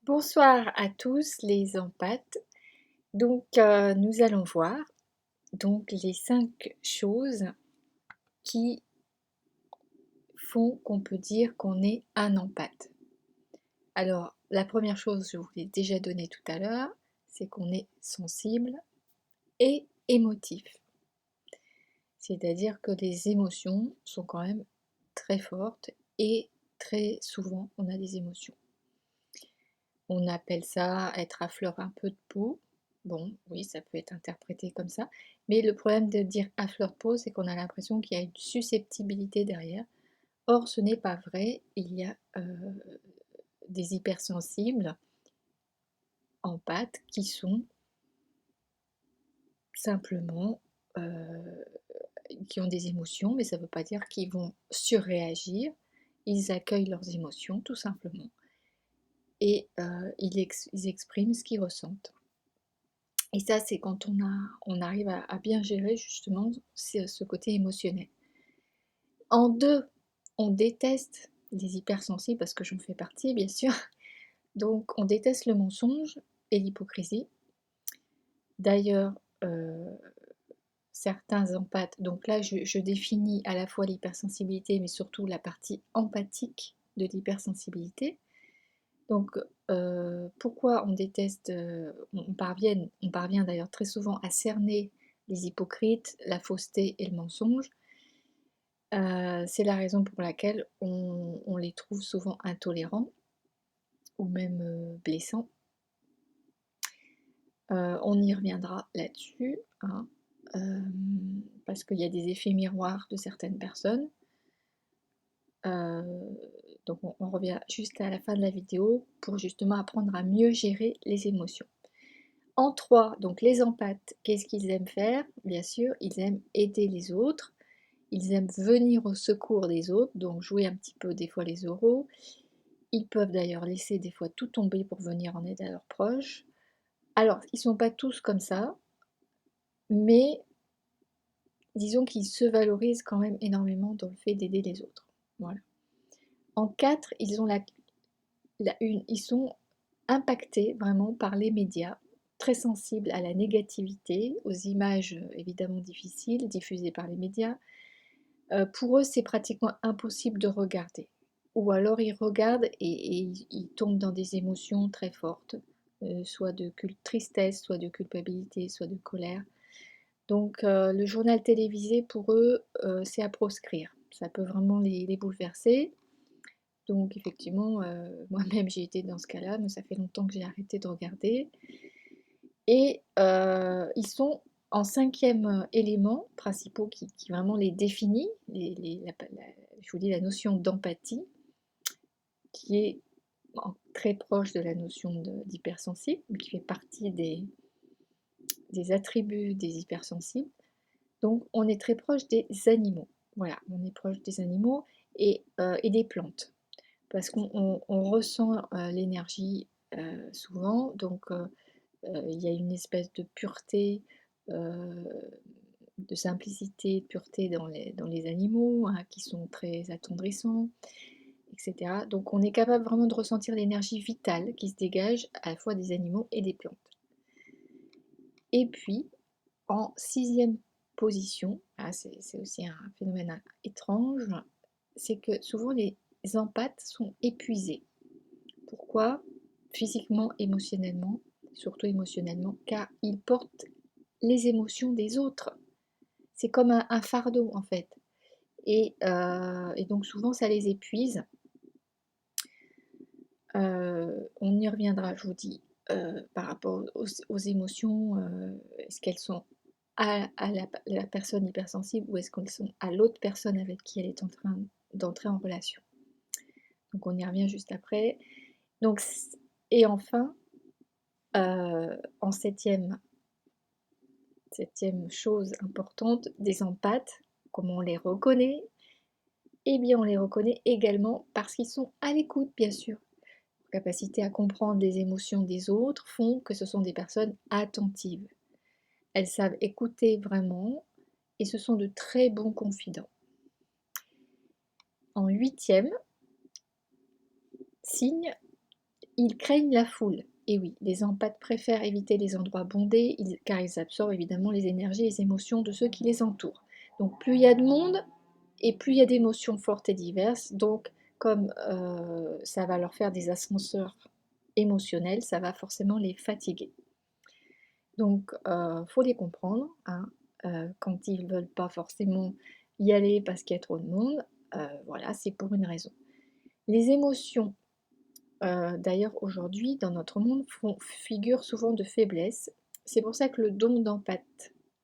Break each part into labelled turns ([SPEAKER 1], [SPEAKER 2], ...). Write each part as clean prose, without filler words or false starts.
[SPEAKER 1] Bonsoir à tous les empathes. Nous allons voir les 5 choses qui font qu'on peut dire qu'on est un empathe. Alors, la première chose, je vous l'ai déjà donnée tout à l'heure, c'est qu'on est sensible et émotif. C'est-à-dire que les émotions sont quand même très fortes et très souvent on a des émotions. On appelle ça être à fleur un peu de peau. Bon, oui, ça peut être interprété comme ça. Mais le problème de dire à fleur de peau, c'est qu'on a l'impression qu'il y a une susceptibilité derrière. Or, ce n'est pas vrai. Il y a des hypersensibles en pâte qui sont simplement qui ont des émotions, mais ça ne veut pas dire qu'ils vont surréagir. Ils accueillent leurs émotions, tout simplement. Et ils expriment ce qu'ils ressentent. Et ça, c'est quand on arrive à bien gérer justement ce côté émotionnel. En deux, on déteste les hypersensibles, parce que j'en fais partie, bien sûr. Donc, on déteste le mensonge et l'hypocrisie. D'ailleurs, certains empathes, donc là, je définis à la fois l'hypersensibilité, mais surtout la partie empathique de l'hypersensibilité. Donc, pourquoi on déteste, on parvient d'ailleurs très souvent à cerner les hypocrites, la fausseté et le mensonge. C'est la raison pour laquelle on les trouve souvent intolérants ou même blessants. On y reviendra là-dessus, hein, parce qu'il y a des effets miroirs de certaines personnes. Donc on revient juste à la fin de la vidéo pour justement apprendre à mieux gérer les émotions. En 3, donc les empathes, qu'est-ce qu'ils aiment faire? Bien sûr, ils aiment aider les autres, ils aiment venir au secours des autres, donc jouer un petit peu des fois les oraux. Ils peuvent d'ailleurs laisser des fois tout tomber pour venir en aide à leurs proches. Alors, ils ne sont pas tous comme ça, mais disons qu'ils se valorisent quand même énormément dans le fait d'aider les autres. Voilà. En 4, ils sont impactés vraiment par les médias, très sensibles à la négativité, aux images évidemment difficiles diffusées par les médias. Pour eux, c'est pratiquement impossible de regarder. Ou alors ils regardent et ils tombent dans des émotions très fortes, soit de tristesse, soit de culpabilité, soit de colère. Donc le journal télévisé, pour eux, c'est à proscrire. Ça peut vraiment les bouleverser. Donc effectivement, moi-même j'ai été dans ce cas-là, mais ça fait longtemps que j'ai arrêté de regarder. Et ils sont en 5e élément principaux qui vraiment les définit, je vous dis la notion d'empathie, qui est très proche de la notion d'hypersensible, qui fait partie des attributs des hypersensibles. Donc on est très proche des animaux. Voilà, on est proche des animaux et des plantes. Parce qu'on ressent l'énergie souvent, donc il y a une espèce de pureté, de simplicité, de pureté dans les animaux, hein, qui sont très attendrissants, etc. Donc on est capable vraiment de ressentir l'énergie vitale qui se dégage à la fois des animaux et des plantes. Et puis, en 6e position, ah, c'est aussi un phénomène étrange, c'est que souvent les empathes sont épuisés. Pourquoi? Physiquement, émotionnellement, surtout émotionnellement, car ils portent les émotions des autres. C'est comme un fardeau en fait. Et donc souvent ça les épuise. On y reviendra, je vous dis, par rapport aux émotions, est-ce qu'elles sont à la personne hypersensible ou est-ce qu'elles sont à l'autre personne avec qui elle est en train d'entrer en relation. Donc on y revient juste après. Donc, et enfin, en septième chose importante, des empathes, comment on les reconnaît? Eh bien, on les reconnaît également parce qu'ils sont à l'écoute, bien sûr. Leur capacité à comprendre les émotions des autres font que ce sont des personnes attentives. Elles savent écouter vraiment et ce sont de très bons confidents. En 8e signe, Ils craignent la foule. Et oui, les empathes préfèrent éviter les endroits bondés car ils absorbent évidemment les énergies et les émotions de ceux qui les entourent. Donc plus il y a de monde et plus il y a d'émotions fortes et diverses. Donc comme ça va leur faire des ascenseurs émotionnels, ça va forcément les fatiguer. Donc faut les comprendre, hein, quand ils ne veulent pas forcément y aller parce qu'il y a trop de monde, voilà, c'est pour une raison. Les émotions d'ailleurs, aujourd'hui, dans notre monde, font figure souvent de faiblesse. C'est pour ça que le don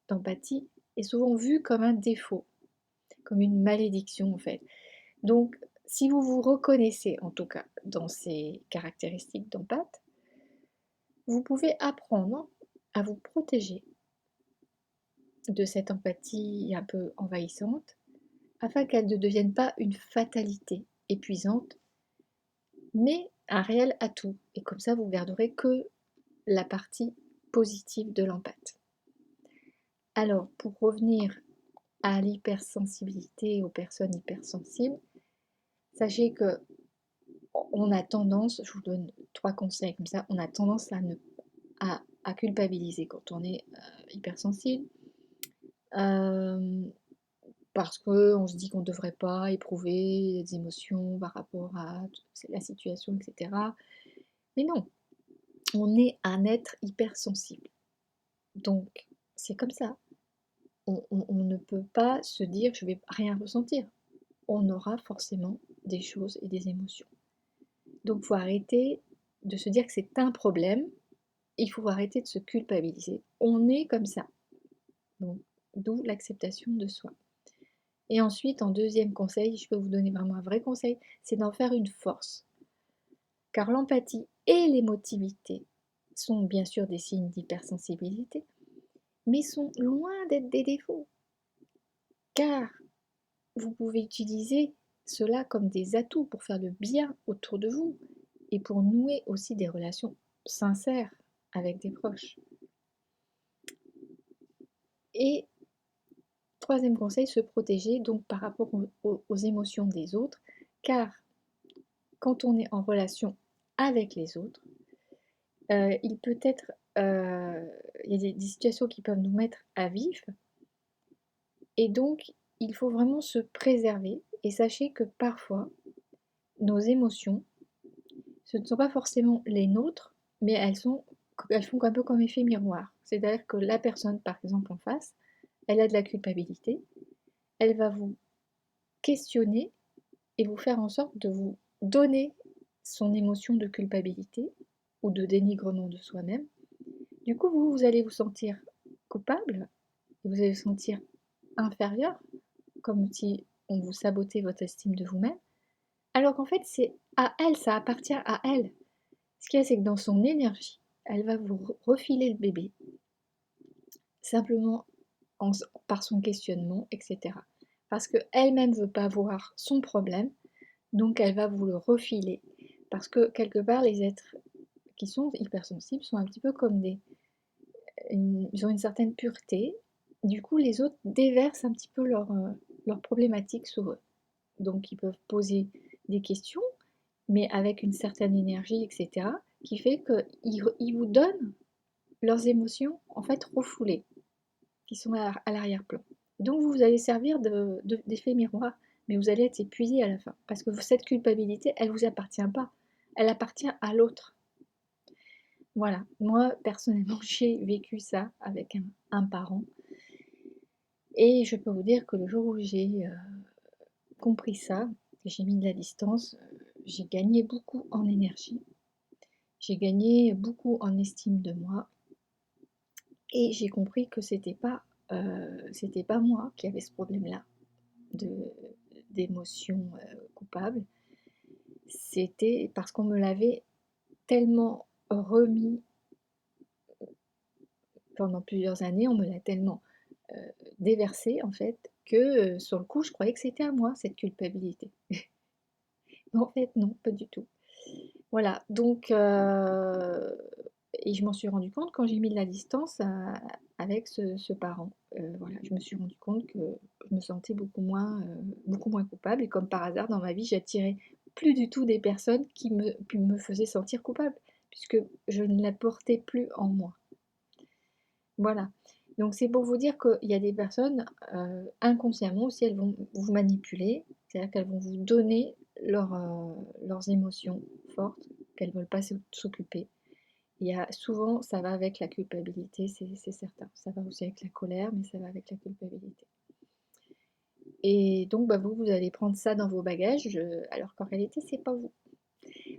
[SPEAKER 1] d'empathie est souvent vu comme un défaut, comme une malédiction en fait. Donc, si vous vous reconnaissez en tout cas dans ces caractéristiques d'empathe, vous pouvez apprendre à vous protéger de cette empathie un peu envahissante afin qu'elle ne devienne pas une fatalité épuisante, mais un réel atout. Et comme ça, vous garderez que la partie positive de l'empathe. Alors, pour revenir à l'hypersensibilité et aux personnes hypersensibles, sachez que on a tendance, je vous donne 3 conseils comme ça, on a tendance à culpabiliser quand on est hypersensible, parce qu'on se dit qu'on ne devrait pas éprouver des émotions par rapport à la situation, etc. Mais non, on est un être hypersensible. Donc, c'est comme ça. On ne peut pas se dire je vais rien ressentir. On aura forcément des choses et des émotions. Donc il faut arrêter de se dire que c'est un problème. Il faut arrêter de se culpabiliser. On est comme ça. Donc, d'où l'acceptation de soi. Et ensuite, en deuxième conseil, je peux vous donner vraiment un vrai conseil, c'est d'en faire une force. Car l'empathie et l'émotivité sont bien sûr des signes d'hypersensibilité, mais sont loin d'être des défauts. Car vous pouvez utiliser cela comme des atouts pour faire le bien autour de vous et pour nouer aussi des relations sincères avec des proches. Et troisième conseil, se protéger donc par rapport aux émotions des autres, car quand on est en relation avec les autres, il peut être, il y a des situations qui peuvent nous mettre à vif, et donc il faut vraiment se préserver. Et sachez que parfois, nos émotions, ce ne sont pas forcément les nôtres, mais elles font un peu comme effet miroir. C'est-à-dire que la personne, par exemple, en face, elle a de la culpabilité, elle va vous questionner et vous faire en sorte de vous donner son émotion de culpabilité ou de dénigrement de soi-même. Du coup, vous allez vous sentir coupable, vous allez vous sentir inférieur, comme si on vous sabotait votre estime de vous-même, alors qu'en fait, c'est à elle, ça appartient à elle. Ce qu'il y a, c'est que dans son énergie, elle va vous refiler le bébé, simplement par son questionnement, etc. Parce qu'elle-même ne veut pas voir son problème, donc elle va vous le refiler. Parce que quelque part, les êtres qui sont hypersensibles sont un petit peu comme ils ont une certaine pureté. Du coup, les autres déversent un petit peu leurs problématiques sur eux. Donc ils peuvent poser des questions, mais avec une certaine énergie, etc., qui fait qu'ils vous donnent leurs émotions, en fait, refoulées, qui sont à l'arrière-plan. Donc vous allez servir d'effet miroir, mais vous allez être épuisé à la fin, parce que cette culpabilité, elle ne vous appartient pas, elle appartient à l'autre. Voilà, moi, personnellement, j'ai vécu ça avec un parent, et je peux vous dire que le jour où j'ai compris ça, que j'ai mis de la distance, j'ai gagné beaucoup en énergie, j'ai gagné beaucoup en estime de moi, et j'ai compris que c'était pas moi qui avait ce problème-là d'émotions coupables. C'était parce qu'on me l'avait tellement remis pendant plusieurs années, on me l'a tellement déversé en fait que sur le coup je croyais que c'était à moi cette culpabilité. Mais en fait non, pas du tout. Voilà, donc et je m'en suis rendu compte quand j'ai mis de la distance avec ce parent. Voilà, je me suis rendu compte que je me sentais beaucoup moins coupable, et comme par hasard dans ma vie, j'attirais plus du tout des personnes qui me faisaient sentir coupable, puisque je ne la portais plus en moi. Voilà. Donc c'est pour vous dire qu'il y a des personnes, inconsciemment aussi, elles vont vous manipuler, c'est-à-dire qu'elles vont vous donner leurs émotions fortes, qu'elles ne veulent pas s'occuper. Il y a souvent, ça va avec la culpabilité, c'est certain. Ça va aussi avec la colère, mais ça va avec la culpabilité. Et donc, bah, vous allez prendre ça dans vos bagages, alors qu'en réalité, c'est pas vous.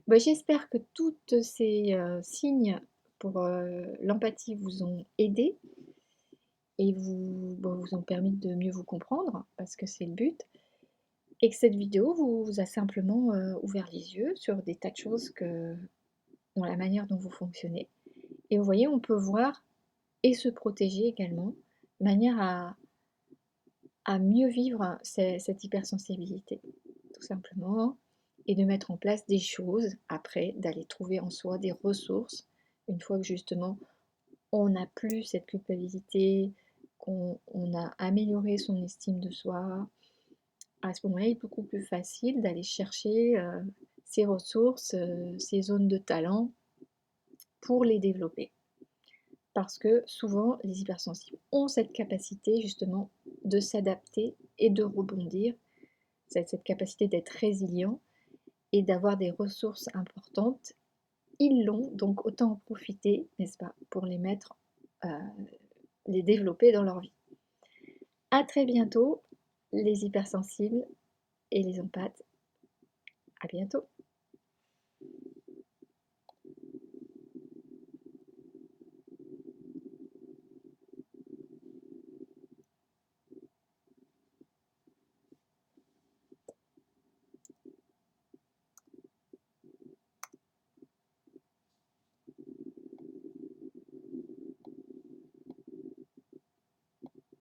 [SPEAKER 1] Bah, j'espère que toutes ces signes pour l'empathie vous ont aidé et vous ont permis de mieux vous comprendre, parce que c'est le but. Et que cette vidéo vous a simplement ouvert les yeux sur des tas de choses dans la manière dont vous fonctionnez. Et vous voyez, on peut voir et se protéger également, de manière à mieux vivre cette hypersensibilité, tout simplement, et de mettre en place des choses après, d'aller trouver en soi des ressources, une fois que justement on n'a plus cette culpabilité, qu'on a amélioré son estime de soi. À ce moment-là, il est beaucoup plus facile d'aller chercher ces ressources, ces zones de talent pour les développer. Parce que souvent, les hypersensibles ont cette capacité justement de s'adapter et de rebondir, cette capacité d'être résilient et d'avoir des ressources importantes. Ils l'ont, donc autant en profiter, n'est-ce pas, pour les mettre, les développer dans leur vie. À très bientôt, les hypersensibles et les empathes. À bientôt.